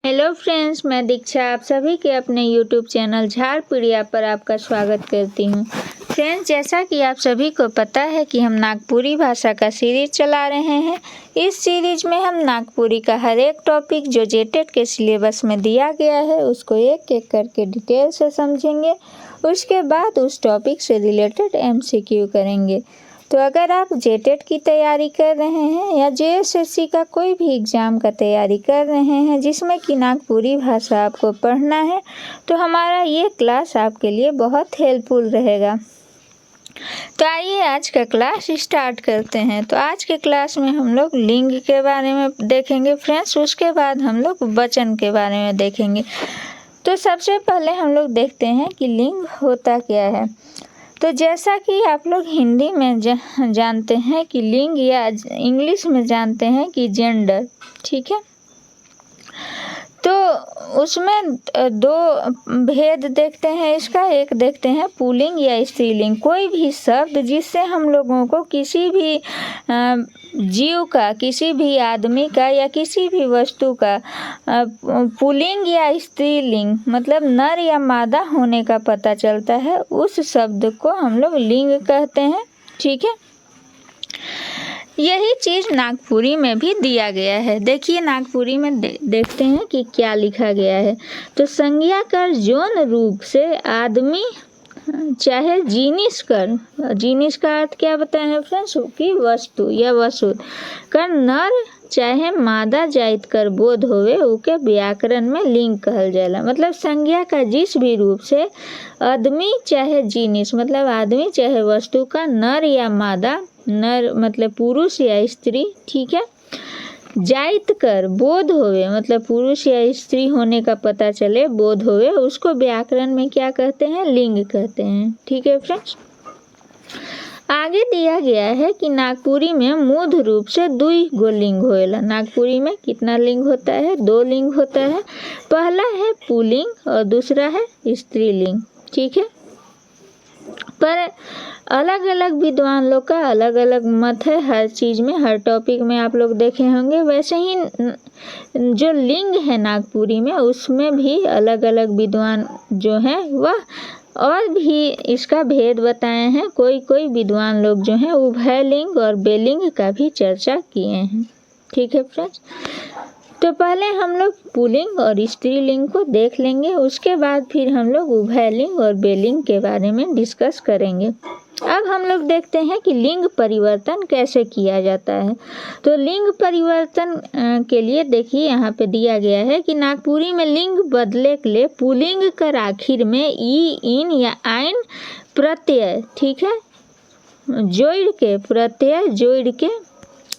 Hello friends, मैं दीक्षा आप सभी के अपने यूट्यूब चैनल झारपीढ़िया पर आपका स्वागत करती हूँ। फ्रेंड्स, जैसा कि आप सभी को पता है कि हम नागपुरी भाषा का सीरीज चला रहे हैं। इस सीरीज में हम नागपुरी का हर एक टॉपिक जो जेटेट के सिलेबस में दिया गया है उसको एक एक करके डिटेल से समझेंगे। उसके बाद उस टॉपिक से रिलेटेड MCQ करेंगे। तो अगर आप जेटेट की तैयारी कर रहे हैं या JSSC का कोई भी एग्ज़ाम का तैयारी कर रहे हैं जिसमें कि नागपुरी भाषा आपको पढ़ना है, तो हमारा ये क्लास आपके लिए बहुत हेल्पफुल रहेगा। तो आइए आज का क्लास स्टार्ट करते हैं। तो आज के क्लास में हम लोग लिंग के बारे में देखेंगे फ्रेंड्स। उसके बाद हम लोग वचन के बारे में देखेंगे। तो सबसे पहले हम लोग देखते हैं कि लिंग होता क्या है। तो जैसा कि आप लोग हिंदी में जानते हैं कि लिंग, या इंग्लिश में जानते हैं कि जेंडर, ठीक है। तो उसमें दो भेद देखते हैं इसका। एक देखते हैं पुल्लिंग या स्त्रीलिंग। कोई भी शब्द जिससे हम लोगों को किसी भी जीव का, किसी भी आदमी का या किसी भी वस्तु का पुल्लिंग या स्त्रीलिंग मतलब नर या मादा होने का पता चलता है, उस शब्द को हम लोग लिंग कहते हैं, ठीक है। यही चीज़ नागपुरी में भी दिया गया है। देखिए नागपुरी में देखते हैं कि क्या लिखा गया है। तो संज्ञा कर यौन रूप से आदमी चाहे जीनिस कर, जीनिस का अर्थ क्या बताए हैं फ्रेंड्स, कि वस्तु या वसुद कर नर चाहे मादा जाइत कर बोध होवे उके व्याकरण में लिंग कहल जाला। मतलब संज्ञा का जिस भी रूप से आदमी चाहे जीनिस मतलब आदमी चाहे वस्तु का नर या मादा, नर मतलब पुरुष या स्त्री, ठीक है, जाइत कर बोध होवे मतलब पुरुष या स्त्री होने का पता चले, बोध होवे, उसको व्याकरण में क्या कहते हैं, लिंग कहते हैं, ठीक है फ्रेंड्स। आगे दिया गया है कि नागपुरी में मूढ़ रूप से 2 गो लिंग होएला। नागपुरी में कितना लिंग होता है, 2 लिंग होता है। पहला है पुल्लिंग और दूसरा है स्त्रीलिंग, ठीक है। पर अलग अलग विद्वान लोग का अलग अलग मत है हर चीज़ में, हर टॉपिक में आप लोग देखे होंगे। वैसे ही जो लिंग है नागपुरी में उसमें भी अलग अलग विद्वान जो हैं वह और भी इसका भेद बताए हैं। कोई विद्वान लोग जो हैं उभयलिंग और बेलिंग का भी चर्चा किए हैं, ठीक है फ्रेंड्स। तो पहले हम लोग पुल्लिंग और स्त्रीलिंग को देख लेंगे, उसके बाद फिर हम लोग उभयलिंग और बेलिंग के बारे में डिस्कस करेंगे। अब हम लोग देखते हैं कि लिंग परिवर्तन कैसे किया जाता है। तो लिंग परिवर्तन के लिए देखिए यहाँ पे दिया गया है कि नागपुरी में लिंग बदले के लिए पुल्लिंग कर आखिर में ई, इन या आइन प्रत्यय, ठीक है, जोड़ के, प्रत्यय जोड़ के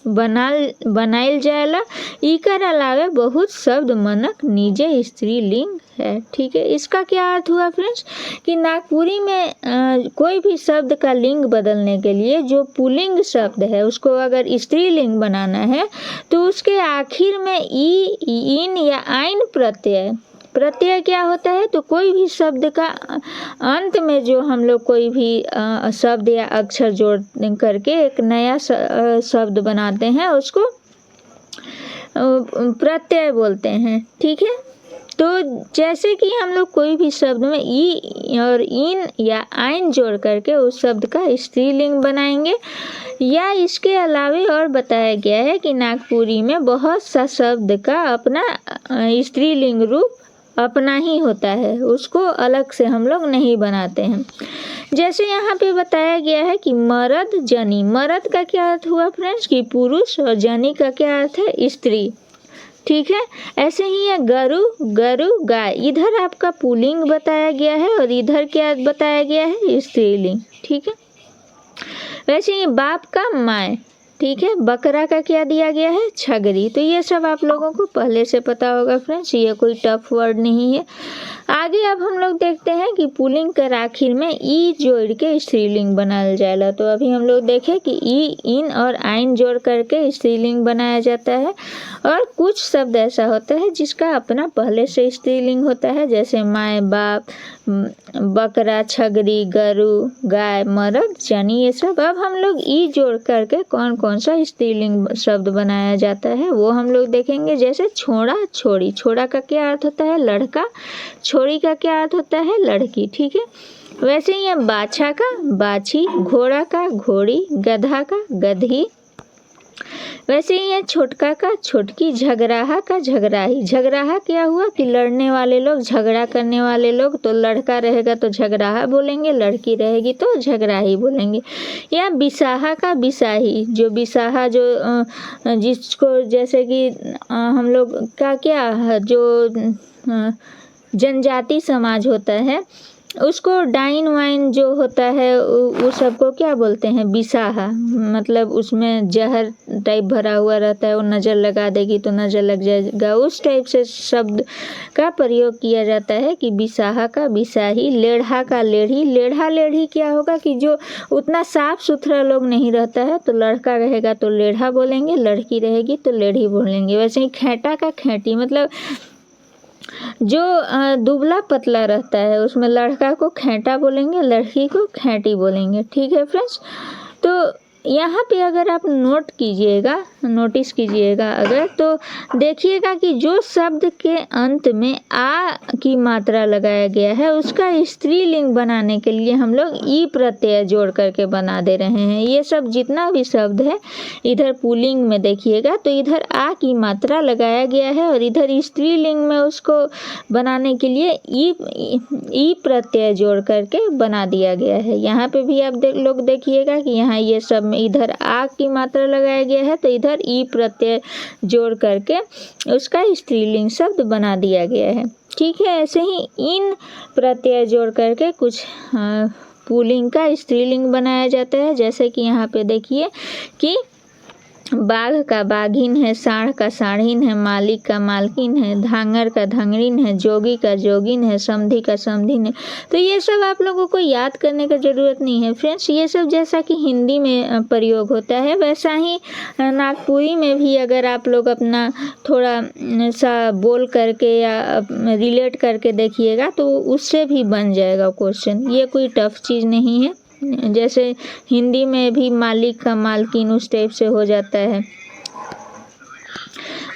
बनाइल जाएला। इकर अलावे बहुत शब्द मनक निजे स्त्रीलिंग है, ठीक है। इसका क्या अर्थ हुआ फ्रेंड्स कि नागपुरी में कोई भी शब्द का लिंग बदलने के लिए जो पुल्लिंग शब्द है उसको अगर स्त्रीलिंग बनाना है तो उसके आखिर में ई, इन या आइन प्रत्यय क्या होता है, तो कोई भी शब्द का अंत में जो हम लोग कोई भी शब्द या अक्षर जोड़ करके एक नया शब्द बनाते हैं उसको प्रत्यय बोलते हैं, ठीक है। तो जैसे कि हम लोग कोई भी शब्द में ई और इन या आइन जोड़ करके उस शब्द का स्त्रीलिंग बनाएंगे, या इसके अलावे और बताया गया है कि नागपुरी में बहुत सा शब्द का अपना स्त्रीलिंग रूप अपना ही होता है, उसको अलग से हम लोग नहीं बनाते हैं। जैसे यहाँ पे बताया गया है कि मर्द जनी, मर्द का क्या अर्थ हुआ फ्रेंड्स कि पुरुष, और जनी का क्या अर्थ है, स्त्री, ठीक है। ऐसे ही है गरु गाय, इधर आपका पुल्लिंग बताया गया है और इधर क्या बताया गया है, स्त्रीलिंग, ठीक है। वैसे ही बाप का माय, ठीक है। बकरा का क्या दिया गया है, छगरी। तो ये सब आप लोगों को पहले से पता होगा फ्रेंड्स, ये कोई टफ वर्ड नहीं है। आगे अब हम लोग देखते हैं कि पुल्लिंग कर आखिर में ई जोड़ के स्त्रीलिंग बनाया जाएगा। तो अभी हम लोग देखें कि ई, इन और आइन जोड़ करके स्त्रीलिंग बनाया जाता है। और कुछ शब्द ऐसा होता है जिसका अपना पहले से स्त्रीलिंग होता है, जैसे माय, बाप, बकरा, छगरी, गरु, गाय, मर्द, जनी, ये सब। अब हम लोग ई जोड़ करके कौन कौन सा स्त्रीलिंग शब्द बनाया जाता है वो हम लोग देखेंगे। जैसे छोड़ा छोड़ी, छोड़ा का क्या अर्थ होता है? लड़का। छोड़ी का क्या अर्थ होता है? लड़की। ठीक है, वैसे ही है बाछा का बाछी, घोड़ा का घोड़ी, गधा का गधी। वैसे ही है छोटका का छोटकी, झगराहा का झगराही। झगराहा क्या हुआ कि लड़ने वाले लोग, झगड़ा करने वाले लोग, तो लड़का रहेगा तो झगराहा बोलेंगे, लड़की रहेगी तो झगराही बोलेंगे। या बिसाहा का बिसाही, जो बिसाहा जो जिसको जैसे कि हम लोग का क्या जो जनजाति समाज होता है उसको डाइन वाइन जो होता है वो सबको क्या बोलते हैं? बिसाहा। मतलब उसमें जहर टाइप भरा हुआ रहता है, वो नज़र लगा देगी तो नज़र लग जाएगा, उस टाइप से शब्द का प्रयोग किया जाता है कि बिसाहा का बिसाही। लेढ़ा का लेढ़ी। लेढ़ा लेढ़ी क्या होगा कि जो उतना साफ सुथरा लोग नहीं रहता है, तो लड़का रहेगा तो लेढ़ा बोलेंगे, लड़की रहेगी तो लेढ़ी बोलेंगे। वैसे ही खेटा का खेटी, मतलब जो दुबला पतला रहता है उसमें लड़का को खेटा बोलेंगे, लड़की को खेटी बोलेंगे। ठीक है फ्रेंड्स, तो यहाँ पे अगर आप नोट कीजिएगा, नोटिस कीजिएगा अगर, तो देखिएगा कि जो शब्द के अंत में आ की मात्रा लगाया गया है उसका स्त्रीलिंग बनाने के लिए हम लोग ई प्रत्यय जोड़ करके बना दे रहे हैं। ये सब जितना भी शब्द है इधर पुल्लिंग में देखिएगा तो इधर आ की मात्रा लगाया गया है और इधर स्त्रीलिंग में उसको बनाने के लिए ई प्रत्यय जोड़ करके बना दिया गया है। यहाँ पे भी आप लोग देखिएगा कि यहाँ ये सब इधर आ की मात्रा लगाया गया है तो इधर ई प्रत्यय जोड़ करके उसका स्त्रीलिंग शब्द बना दिया गया है। ठीक है, ऐसे ही इन प्रत्यय जोड़ करके कुछ पुल्लिंग का स्त्रीलिंग बनाया जाता है। जैसे कि यहाँ पे देखिए कि बाघ का बाघिन है, साढ़ का साढ़िन है, मालिक का मालकिन है, धांगर का धांगरिन है, जोगी का जोगिन है, समधी का समधिन है। तो ये सब आप लोगों को याद करने का ज़रूरत नहीं है फ्रेंड्स। ये सब जैसा कि हिंदी में प्रयोग होता है वैसा ही नागपुरी में भी अगर आप लोग अपना थोड़ा सा बोल करके या रिलेट करके देखिएगा तो उससे भी बन जाएगा क्वेश्चन। ये कोई टफ चीज़ नहीं है। जैसे हिंदी में भी मालिक का मालकिन उस टाइप से हो जाता है।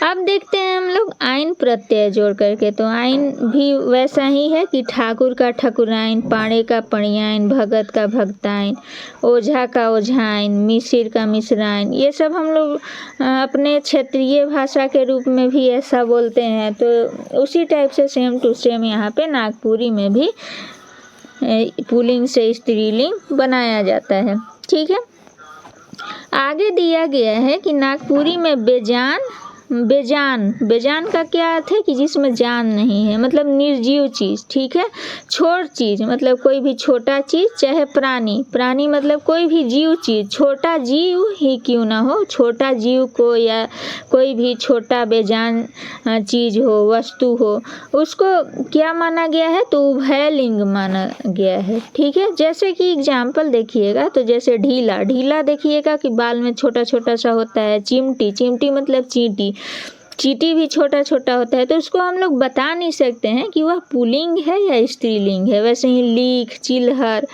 अब देखते हैं हम लोग आइन प्रत्यय जोड़ करके, तो आइन भी वैसा ही है कि ठाकुर का ठकुराइन, पाड़े का पड़ियाइन, भगत का भगताइन, ओझा का ओझाइन, मिसिर का मिसराइन। ये सब हम लोग अपने क्षेत्रीय भाषा के रूप में भी ऐसा बोलते हैं। तो उसी टाइप से सेम टू सेम यहाँ पे नागपुरी में भी पुल्लिंग से स्त्रीलिंग बनाया जाता है। ठीक है, आगे दिया गया है कि नागपुरी में बेजान, बेजान का क्या अर्थ है कि जिसमें जान नहीं है, मतलब निर्जीव चीज़। ठीक है, छोट चीज़ मतलब कोई भी छोटा चीज़, चाहे प्राणी मतलब कोई भी जीव चीज़, छोटा जीव ही क्यों ना हो, छोटा जीव को या कोई भी छोटा बेजान चीज़ हो, वस्तु हो, उसको क्या माना गया है? तो उभयलिंग माना गया है। ठीक है, जैसे कि एग्जाम्पल देखिएगा तो जैसे ढीला देखिएगा कि बाल में छोटा छोटा सा होता है। चिमटी मतलब चींटी, चींटी भी छोटा छोटा होता है। तो उसको हम लोग बता नहीं सकते हैं कि वह पुल्लिंग है या स्त्रीलिंग है। वैसे ही लीख, चिल्हर,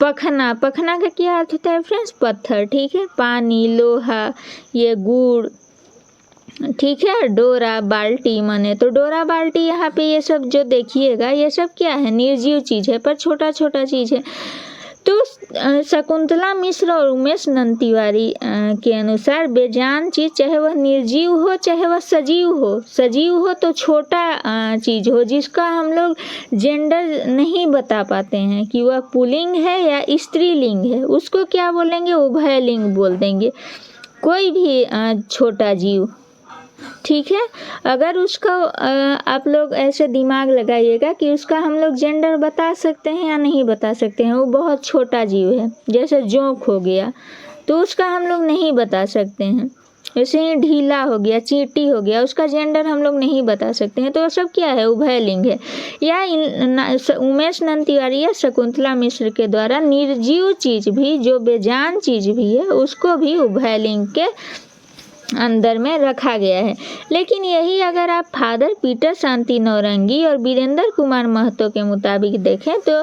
पखना का क्या अर्थ होता है फ्रेंड्स? पत्थर। ठीक है, पानी, लोहा, ये गुड़। ठीक है, डोरा, बाल्टी मने, तो डोरा बाल्टी यहाँ पे ये सब जो देखिएगा ये सब क्या है? निर्जीव चीज़ है पर छोटा छोटा चीज़ है। तो शकुंतला मिश्र और उमेश नंदतिवारी के अनुसार बेजान चीज़ चाहे वह निर्जीव हो चाहे वह सजीव हो तो छोटा चीज़ हो जिसका हम लोग जेंडर नहीं बता पाते हैं कि वह पुल्लिंग है या स्त्रीलिंग है, उसको क्या बोलेंगे? उभयलिंग बोल देंगे। कोई भी छोटा जीव। ठीक है, अगर उसका आप लोग ऐसे दिमाग लगाइएगा कि उसका हम लोग जेंडर बता सकते हैं या नहीं बता सकते हैं। वो बहुत छोटा जीव है, जैसे जोंक हो गया तो उसका हम लोग नहीं बता सकते हैं। वैसे ही ढीला हो गया, चींटी हो गया, उसका जेंडर हम लोग नहीं बता सकते हैं। तो वो सब क्या है? उभयलिंग है। या उमेश नंदतिवारी या शकुंतला मिश्र के द्वारा निर्जीव चीज़ भी, जो बेजान चीज़ भी है, उसको भी उभयलिंग के अंदर में रखा गया है। लेकिन यही अगर आप फादर पीटर शांति नौरंगी और वीरेंद्र कुमार महतो के मुताबिक देखें तो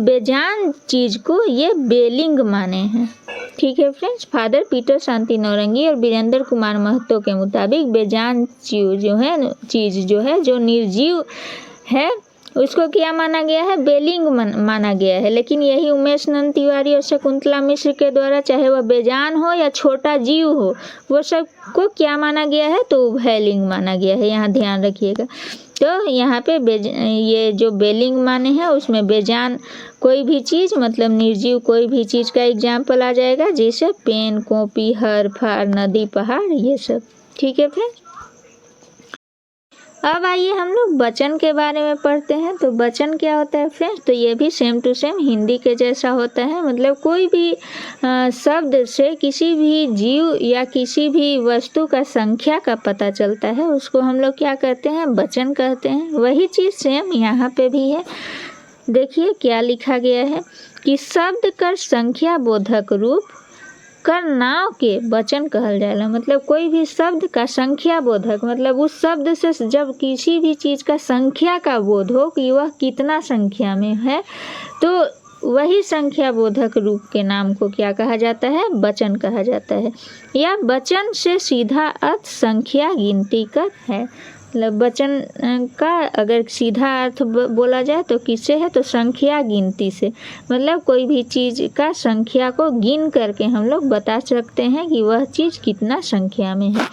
बेजान चीज़ को ये बेलिंग माने हैं। ठीक है फ्रेंड्स। फादर पीटर शांति नौरंगी और वीरेंद्र कुमार महतो के मुताबिक बेजान चीज़ जो है जो निर्जीव है उसको क्या माना गया है, बेलिंग माना गया है। लेकिन यही उमेश नंद तिवारी और शकुंतला मिश्र के द्वारा चाहे वह बेजान हो या छोटा जीव हो वो सब को क्या माना गया है, तो उभयलिंग माना गया है। यहाँ ध्यान रखिएगा। तो यहाँ पे ये जो बेलिंग माने हैं उसमें बेजान कोई भी चीज़ मतलब निर्जीव कोई भी चीज़ का एग्जाम्पल आ जाएगा, जैसे पेन, कॉपी, हर फार, नदी, पहाड़, ये सब। ठीक है फ्रेंड्स। अब आइए हम लोग वचन के बारे में पढ़ते हैं। तो वचन क्या होता है फ्रेंड्स, तो ये भी सेम टू सेम हिंदी के जैसा होता है। मतलब कोई भी शब्द से किसी भी जीव या किसी भी वस्तु का संख्या का पता चलता है उसको हम लोग क्या कहते हैं, वचन कहते हैं। वही चीज़ सेम यहाँ पे भी है। देखिए क्या लिखा गया है कि शब्द कर संख्या बोधक रूप कर नाव के वचन कहल जाएगा। मतलब कोई भी शब्द का संख्या बोधक मतलब उस शब्द से जब किसी भी चीज़ का संख्या का बोध हो कि वह कितना संख्या में है, तो वही संख्या बोधक रूप के नाम को क्या कहा जाता है, वचन कहा जाता है। या वचन से सीधा अर्थ संख्या गिनती कर है। मतलब वचन का अगर सीधा अर्थ बोला जाए तो किससे है, तो संख्या गिनती से। मतलब कोई भी चीज़ का संख्या को गिन करके हम लोग बता सकते हैं कि वह चीज़ कितना संख्या में है।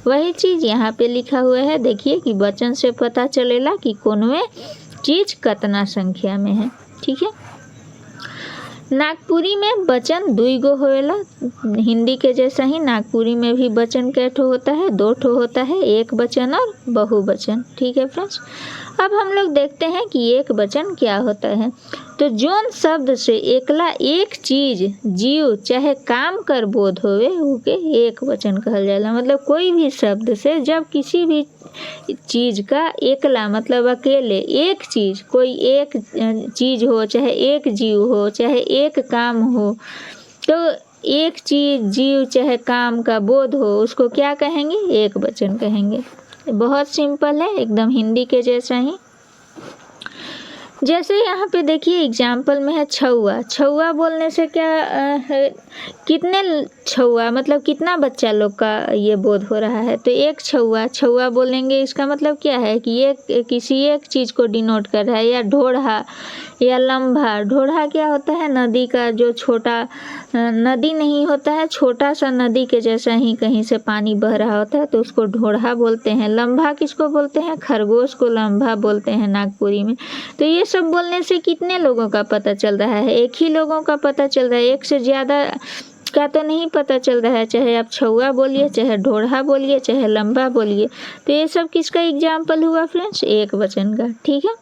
वही चीज़ यहाँ पे लिखा हुआ है। देखिए कि वचन से पता चलेला कि कौनवे चीज़ कितना संख्या में है। ठीक है। नागपुरी में वचन 2 गो होएला। हिंदी के जैसा ही नागपुरी में भी वचन कै ठो होता है, 2 ठो होता है, एक वचन और बहुवचन। ठीक है फ्रेंड्स। अब हम लोग देखते हैं कि एक वचन क्या होता है। तो जोन शब्द से एकला एक चीज़ जीव चाहे काम कर बोध होवे उके एक वचन कहल जाला। मतलब कोई भी शब्द से जब किसी भी चीज़ का एकला मतलब अकेले एक चीज़, कोई एक चीज़ हो चाहे एक जीव हो चाहे एक काम हो, तो एक चीज़ जीव चाहे काम का बोध हो उसको क्या कहेंगे, एक वचन कहेंगे। बहुत सिंपल है, एकदम हिंदी के जैसा ही। जैसे यहाँ पे देखिए एग्जाम्पल में है छौआ। छौआ बोलने से क्या कितने छौआ मतलब कितना बच्चा लोग का ये बोध हो रहा है, तो एक छौआ। छौआ बोलेंगे इसका मतलब क्या है कि ये किसी एक चीज़ को डिनोट कर रहा है। या ढोढ़ा या लम्भा। ढोढ़ा क्या होता है, नदी का जो छोटा नदी नहीं होता है, छोटा सा नदी के जैसा ही कहीं से पानी बह रहा होता है तो उसको ढोढ़ा बोलते हैं। लम्भा किसको बोलते हैं, खरगोश को लम्भा बोलते हैं नागपुरी में। तो ये सब बोलने से कितने लोगों का पता चल रहा है, एक ही लोगों का पता चल रहा है, एक से ज़्यादा का तो नहीं पता चल रहा है। चाहे आप छौआ बोलिए, चाहे ढोढ़ा बोलिए, चाहे लम्बा बोलिए। तो ये सब किसका एग्जाम्पल हुआ फ्रेंड्स, एक वचन का। ठीक है।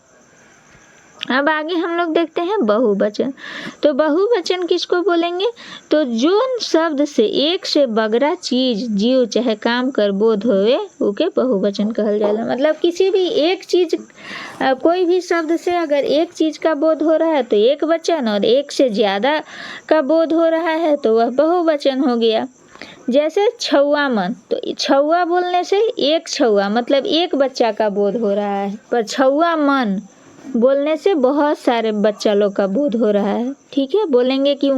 अब आगे हम लोग देखते हैं बहुवचन। तो बहुवचन किसको बोलेंगे, तो जो शब्द से एक से बगरा चीज जीव चाहे काम कर बोध होवे उके बहुवचन कहल जाला। मतलब किसी भी एक चीज कोई भी शब्द से अगर एक चीज का बोध हो रहा है तो एक वचन, और एक से ज़्यादा का बोध हो रहा है तो वह बहुवचन हो गया। जैसे छौआ मन, तो छौआ बोलने से एक छौआ मतलब एक बच्चा का बोध हो रहा है, पर छौआ मन बोलने से बहुत सारे बच्चा लोग का बोध हो रहा है। ठीक है। बोलेंगे कि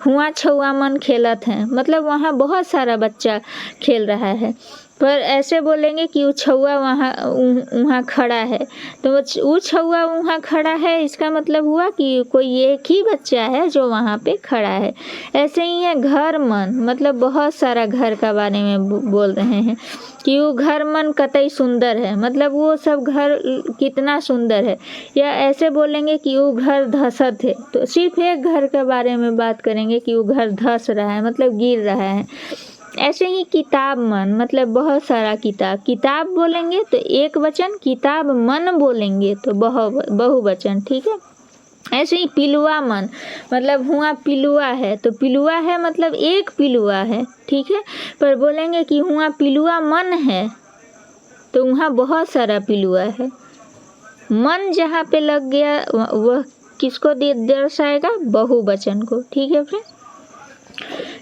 हुआ छौआ मन खेलत हैं, मतलब वहाँ बहुत सारा बच्चा खेल रहा है। पर ऐसे बोलेंगे कि वो छौआ वहाँ खड़ा है, तो वो छौआ वहाँ खड़ा है इसका मतलब हुआ कि कोई एक ही बच्चा है जो वहाँ पे खड़ा है। ऐसे ही है घर मन, मतलब बहुत सारा घर का बारे में बोल रहे हैं कि वो घर मन कतई सुंदर है, मतलब वो सब घर कितना सुंदर है। या ऐसे बोलेंगे कि वो घर धसत है, तो सिर्फ एक घर के बारे में बात करेंगे कि वो घर धस रहा है मतलब गिर रहा है। ऐसे ही किताब मन, मतलब बहुत सारा किताब। किताब बोलेंगे तो एक वचन, किताब मन बोलेंगे तो बहुवचन। ठीक है। ऐसे ही पिलुआ मन, मतलब हुआ पिलुआ है, तो पिलुआ है मतलब एक पिलुआ है। ठीक है। पर बोलेंगे कि हुआ पिलुआ मन है तो वहाँ बहुत सारा पिलुआ है। मन जहाँ पे लग गया वह किसको दर्शाएगा, बहुवचन को। ठीक है फ्रेंड।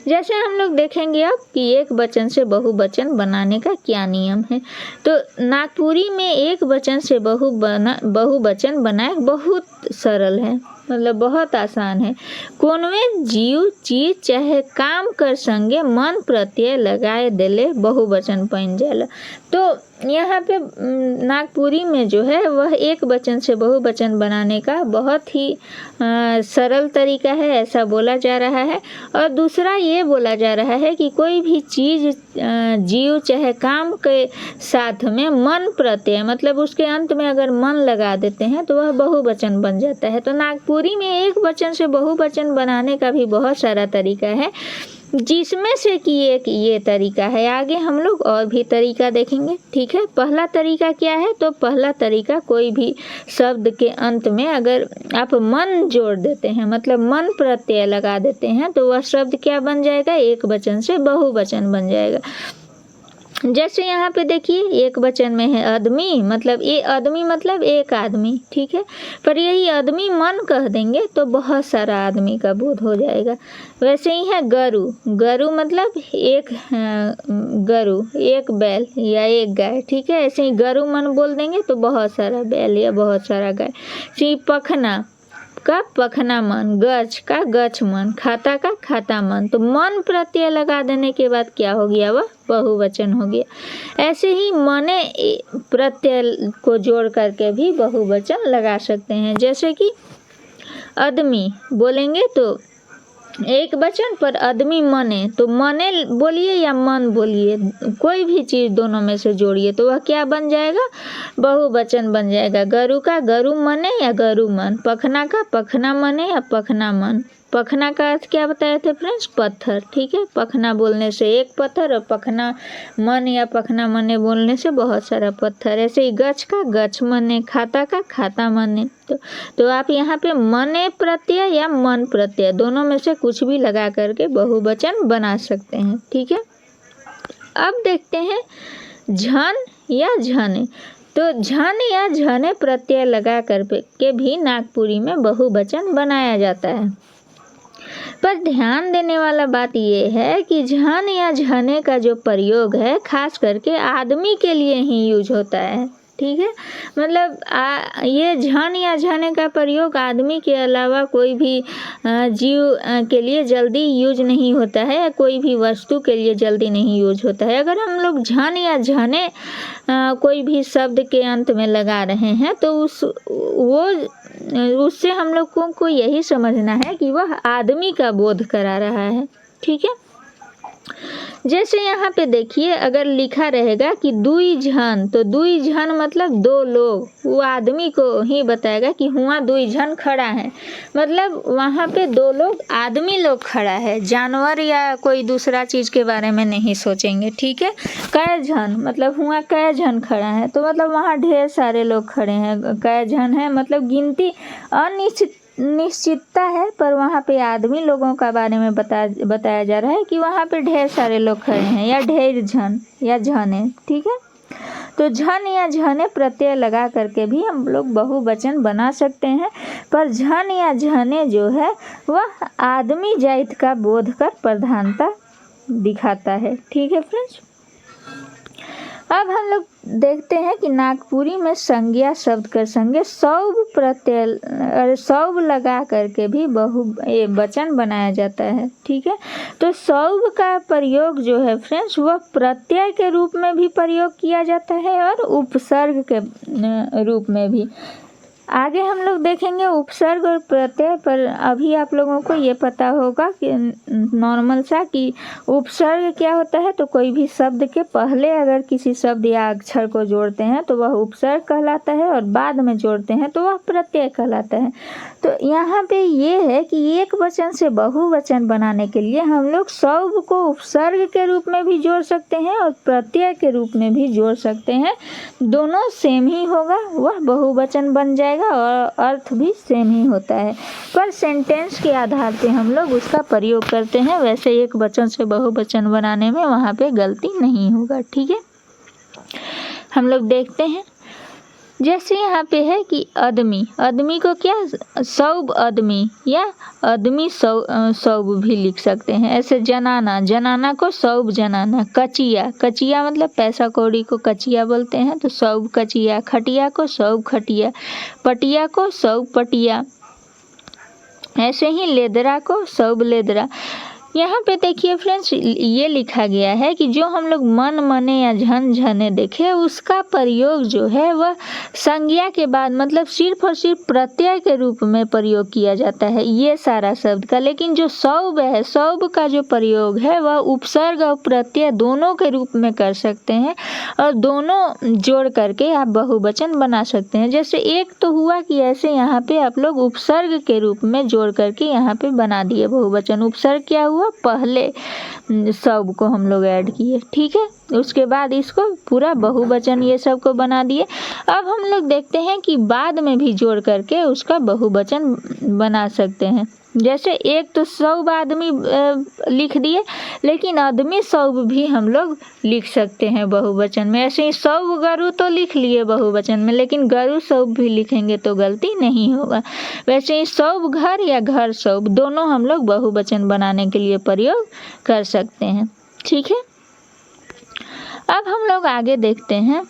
जैसे हम लोग देखेंगे अब कि एक वचन से बहुवचन बनाने का क्या नियम है। तो नागपुरी में एक वचन से बहुवचन बनाए बहुत सरल है, मतलब बहुत आसान है। कोनवे जीव चीज चाहे काम कर संगे मन प्रत्यय लगाए देले बहुवचन बन जाला। तो यहाँ पे नागपुरी में जो है वह एक वचन से बहुवचन बनाने का बहुत ही सरल तरीका है, ऐसा बोला जा रहा है। और दूसरा ये बोला जा रहा है कि कोई भी चीज़ जीव चाहे काम के साथ में मन प्रत्यय, मतलब उसके अंत में अगर मन लगा देते हैं तो वह बहुवचन बन जाता है। तो नागपुरी में एक वचन से बहुवचन बनाने का भी बहुत सारा तरीका है, जिसमें से कि एक ये तरीका है। आगे हम लोग और भी तरीका देखेंगे, ठीक है। पहला तरीका क्या है? तो पहला तरीका, कोई भी शब्द के अंत में अगर आप मन जोड़ देते हैं, मतलब मन प्रत्यय लगा देते हैं, तो वह शब्द क्या बन जाएगा? एक वचन से बहुवचन बन जाएगा। जैसे यहाँ पे देखिए एक वचन में है आदमी, मतलब ये आदमी मतलब एक आदमी, ठीक है। पर यही आदमी मन कह देंगे तो बहुत सारा आदमी का बोध हो जाएगा। वैसे ही है गरु, गरु मतलब एक गरु, एक बैल या एक गाय, ठीक है। ऐसे ही गरु मन बोल देंगे तो बहुत सारा बैल या बहुत सारा गाय। सी पखना का पखना मन, गछ का गछ मन, खाता का खाता मन। तो मन प्रत्यय लगा देने के बाद क्या हो गया? वह बहुवचन हो गया। ऐसे ही मने प्रत्यय को जोड़ करके भी बहुवचन लगा सकते हैं। जैसे कि आदमी बोलेंगे तो एक वचन, पर आदमी मने तो मने बोलिए या मन बोलिए, कोई भी चीज़ दोनों में से जोड़िए तो वह क्या बन जाएगा? बहुवचन बन जाएगा। गरु का गरु मने या गरु मन, पखना का पखना मने या पखना मन। पखना का अर्थ क्या बताए थे फ्रेंड्स? पत्थर, ठीक है। पखना बोलने से एक पत्थर, और पखना मन या पखना मने बोलने से बहुत सारा पत्थर। ऐसे ही गछ का गछ मने, खाता का खाता मने। तो आप यहाँ पे मने प्रत्यय या मन प्रत्यय दोनों में से कुछ भी लगा करके बहुवचन बना सकते हैं, ठीक है। अब देखते हैं झन या झने। तो झन या झने प्रत्यय लगा करके भी नागपुरी में बहुवचन बनाया जाता है। पर ध्यान देने वाला बात ये है कि झन या झने का जो प्रयोग है खास करके आदमी के लिए ही यूज होता है, ठीक है। मतलब ये झन या झने का प्रयोग आदमी के अलावा कोई भी जीव के लिए जल्दी यूज नहीं होता है, या कोई भी वस्तु के लिए जल्दी नहीं यूज होता है। अगर हम लोग झन या झने कोई भी शब्द के अंत में लगा रहे हैं तो उससे हम लोगों को यही समझना है कि वह आदमी का बोध करा रहा है, ठीक है। जैसे यहाँ पे देखिए अगर लिखा रहेगा कि दुई झन, तो दुई झन मतलब दो लोग, वो आदमी को ही बताएगा कि हुआ दुई झन खड़ा है, मतलब वहाँ पे दो लोग, आदमी लोग खड़ा है, जानवर या कोई दूसरा चीज़ के बारे में नहीं सोचेंगे, ठीक है। कै झन मतलब हुआ कै झन खड़ा है, तो मतलब वहाँ ढेर सारे लोग खड़े हैं। कै झन है मतलब गिनती निश्चितता है, पर वहाँ पे आदमी लोगों का बारे में बताया जा रहा है कि वहाँ पे ढेर सारे लोग खड़े हैं, या ढेर झन या झने, ठीक है। तो झन या झने प्रत्यय लगा करके भी हम लोग बहुवचन बना सकते हैं, पर झन या झने जो है वह आदमी जाति का बोध कर प्रधानता दिखाता है, ठीक है फ्रेंड्स। अब हम लोग देखते हैं कि नागपुरी में संज्ञा शब्द के संगे सौब प्रत्यय सौब लगा करके भी बहुवचन बनाया जाता है, ठीक है। तो सौब का प्रयोग जो है फ्रेंड्स वह प्रत्यय के रूप में भी प्रयोग किया जाता है और उपसर्ग के रूप में भी। आगे हम लोग देखेंगे उपसर्ग और प्रत्यय, पर अभी आप लोगों को ये पता होगा कि नॉर्मल सा कि उपसर्ग क्या होता है। तो कोई भी शब्द के पहले अगर किसी शब्द या अक्षर को जोड़ते हैं तो वह उपसर्ग कहलाता है, और बाद में जोड़ते हैं तो वह प्रत्यय कहलाता है। तो यहाँ पे ये है कि एक वचन से बहुवचन बनाने के लिए हम लोग सौब को उपसर्ग के रूप में भी जोड़ सकते हैं और प्रत्यय के रूप में भी जोड़ सकते हैं। दोनों सेम ही होगा, वह बहुवचन बन जाएगा और अर्थ भी सेम ही होता है, पर सेंटेंस के आधार पे हम लोग उसका प्रयोग करते हैं। वैसे एक वचन से बहुवचन बनाने में वहाँ पे गलती नहीं होगा, ठीक है। हम लोग देखते हैं जैसे यहाँ पे है कि आदमी, आदमी को क्या सौब आदमी या आदमी सौब भी लिख सकते हैं। ऐसे जनाना, जनाना को सौब जनाना। कचिया, कचिया मतलब पैसा कौड़ी को कचिया बोलते हैं, तो सौब कचिया। खटिया को सौब खटिया। पटिया को सौब पटिया। ऐसे ही लेदरा को सौब लेदरा। यहाँ पे देखिए फ्रेंड्स, ये लिखा गया है कि जो हम लोग मन मने या झन झने देखे, उसका प्रयोग जो है वह संज्ञा के बाद मतलब सिर्फ और सिर्फ प्रत्यय के रूप में प्रयोग किया जाता है, ये सारा शब्द का। लेकिन जो सौब है, सौब का जो प्रयोग है वह उपसर्ग और प्रत्यय दोनों के रूप में कर सकते हैं, और दोनों जोड़ करके आप बहुवचन बना सकते हैं। जैसे एक तो हुआ कि ऐसे यहाँ पे आप लोग उपसर्ग के रूप में जोड़ करके यहाँ पे बना दिए बहुवचन। उपसर्ग क्या हुआ, पहले सब को हम लोग ऐड किए, ठीक है। उसके बाद इसको पूरा बहुवचन ये सब को बना दिए। अब हम लोग देखते हैं कि बाद में भी जोड़ करके उसका बहुवचन बना सकते हैं। जैसे एक तो सौब आदमी लिख दिए, लेकिन आदमी सौब भी हम लोग लिख सकते हैं बहुवचन में। ऐसे ही सौब गरु तो लिख लिए बहुवचन में, लेकिन गरु सौब भी लिखेंगे तो गलती नहीं होगा। वैसे ही सौब घर या घर सौब दोनों हम लोग बहुवचन बनाने के लिए प्रयोग कर सकते हैं, ठीक है। अब हम लोग आगे देखते हैं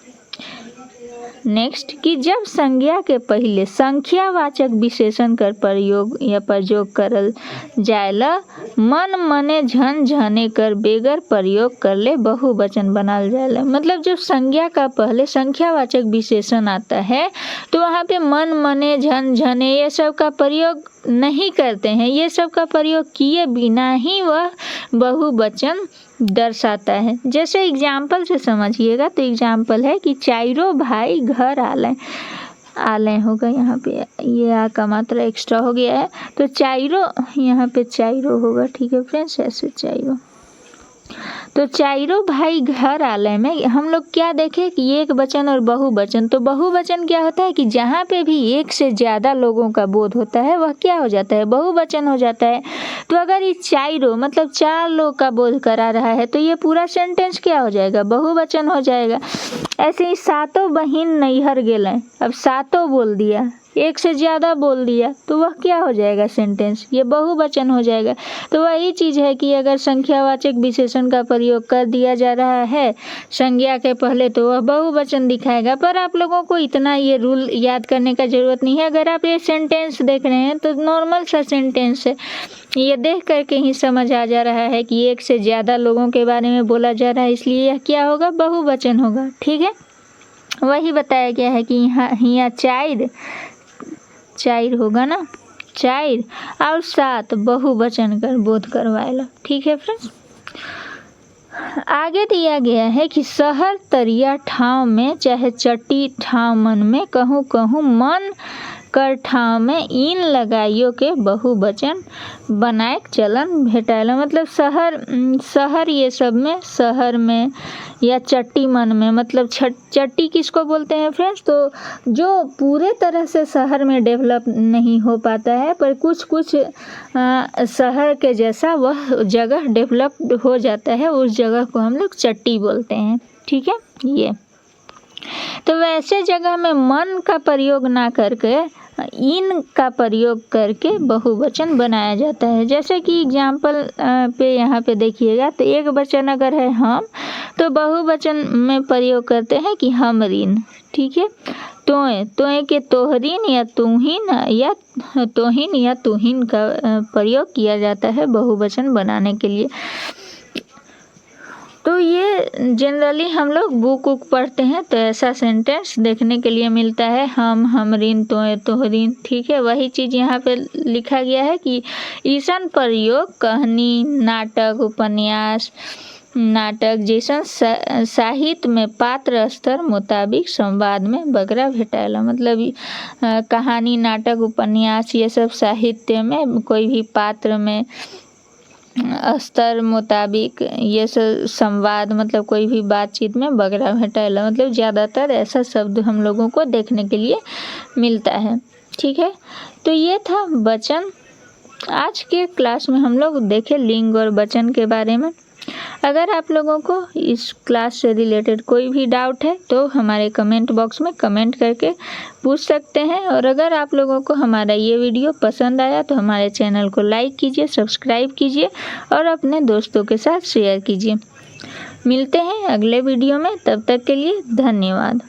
नेक्स्ट कि जब संज्ञा के पहले संख्यावाचक विशेषण कर प्रयोग या प्रयोग करल जायला मन मने झन झने कर बेगर प्रयोग कर ले बहुवचन बनाल जायला। मतलब जब संज्ञा का पहले संख्यावाचक विशेषण आता है तो वहाँ पे मन मने झन झने ये सब का प्रयोग नहीं करते हैं। ये सब का प्रयोग किए बिना ही वह बहुवचन दर्शाता है। जैसे एग्जाम्पल से समझिएगा, तो एग्जाम्पल है कि चारों भाई घर आले होगा, यहाँ पे ये आ का मात्रा एक्स्ट्रा हो गया है, तो चारों यहाँ पे चारों होगा, ठीक है फ्रेंड्स। ऐसे चारों, तो चारों भाई घर आले में हम लोग क्या देखें कि एक वचन और बहुवचन। तो बहुवचन क्या होता है कि जहाँ पे भी एक से ज़्यादा लोगों का बोध होता है वह क्या हो जाता है, बहुवचन हो जाता है। तो अगर ये चारों मतलब 4 लोग का बोध करा रहा है तो ये पूरा सेंटेंस क्या हो जाएगा, बहुवचन हो जाएगा। ऐसे ही सातों बहिन नैहर गेलें, अब सातों बोल दिया, एक से ज़्यादा बोल दिया, तो वह क्या हो जाएगा सेंटेंस, ये बहुवचन हो जाएगा। तो वही चीज़ है कि अगर संख्यावाचक विशेषण का प्रयोग कर दिया जा रहा है संज्ञा के पहले तो वह बहुवचन दिखाएगा। पर आप लोगों को इतना ये रूल याद करने का ज़रूरत नहीं है। अगर आप ये सेंटेंस देख रहे हैं तो नॉर्मल सा सेंटेंस है, ये देख करके ही समझ आ जा रहा है कि एक से ज़्यादा लोगों के बारे में बोला जा रहा है, इसलिए यह क्या होगा, बहुवचन होगा, ठीक है। वही बताया गया है कि यहाँ चार होगा ना, 4 और 7 बहुवचन कर बोध करवाएला, ठीक है फ्रेंड्स। आगे दिया गया है कि शहर तरिया ठाव में चाहे चट्टी ठाव मन में कहूँ कहूँ मन कर ठाव में इन लगाइयों के बहुवचन बनाए चलन भेटाएला। मतलब शहर ये सब में, शहर में या चट्टी मन में, मतलब चट्टी किसको बोलते हैं फ्रेंड्स, तो जो पूरे तरह से शहर में डेवलप नहीं हो पाता है पर कुछ शहर के जैसा वह जगह डेवलप हो जाता है, उस जगह को हम लोग चट्टी बोलते हैं, ठीक है। ये तो वैसे जगह में मन का प्रयोग ना करके इन का प्रयोग करके बहुवचन बनाया जाता है। जैसे कि एग्जाम्पल पे यहाँ पे देखिएगा, तो एक वचन अगर है हम, तो बहुवचन में प्रयोग करते हैं कि हमरीन, ठीक है। तोए के तोहरीन या तुहिन का प्रयोग किया जाता है बहुवचन बनाने के लिए। तो ये जनरली हम लोग बुक पढ़ते हैं तो ऐसा सेंटेंस देखने के लिए मिलता है, हम हमरीन तोए तोहरीन, ठीक है। वही चीज़ यहाँ पे लिखा गया है कि ईसन प्रयोग कहानी नाटक उपन्यास नाटक जैसा साहित्य में पात्र स्तर मुताबिक संवाद में बगरा भेटाएला। मतलब कहानी नाटक उपन्यास ये सब साहित्य में कोई भी पात्र में स्तर मुताबिक ये सब संवाद मतलब कोई भी बातचीत में बगरा भेटाएला, मतलब ज़्यादातर ऐसा शब्द हम लोगों को देखने के लिए मिलता है, ठीक है। तो ये था वचन। आज के क्लास में हम लोग देखे लिंग और वचन के बारे में। अगर आप लोगों को इस क्लास से रिलेटेड कोई भी डाउट है तो हमारे कमेंट बॉक्स में कमेंट करके पूछ सकते हैं। और अगर आप लोगों को हमारा ये वीडियो पसंद आया तो हमारे चैनल को लाइक कीजिए, सब्सक्राइब कीजिए और अपने दोस्तों के साथ शेयर कीजिए। मिलते हैं अगले वीडियो में, तब तक के लिए धन्यवाद।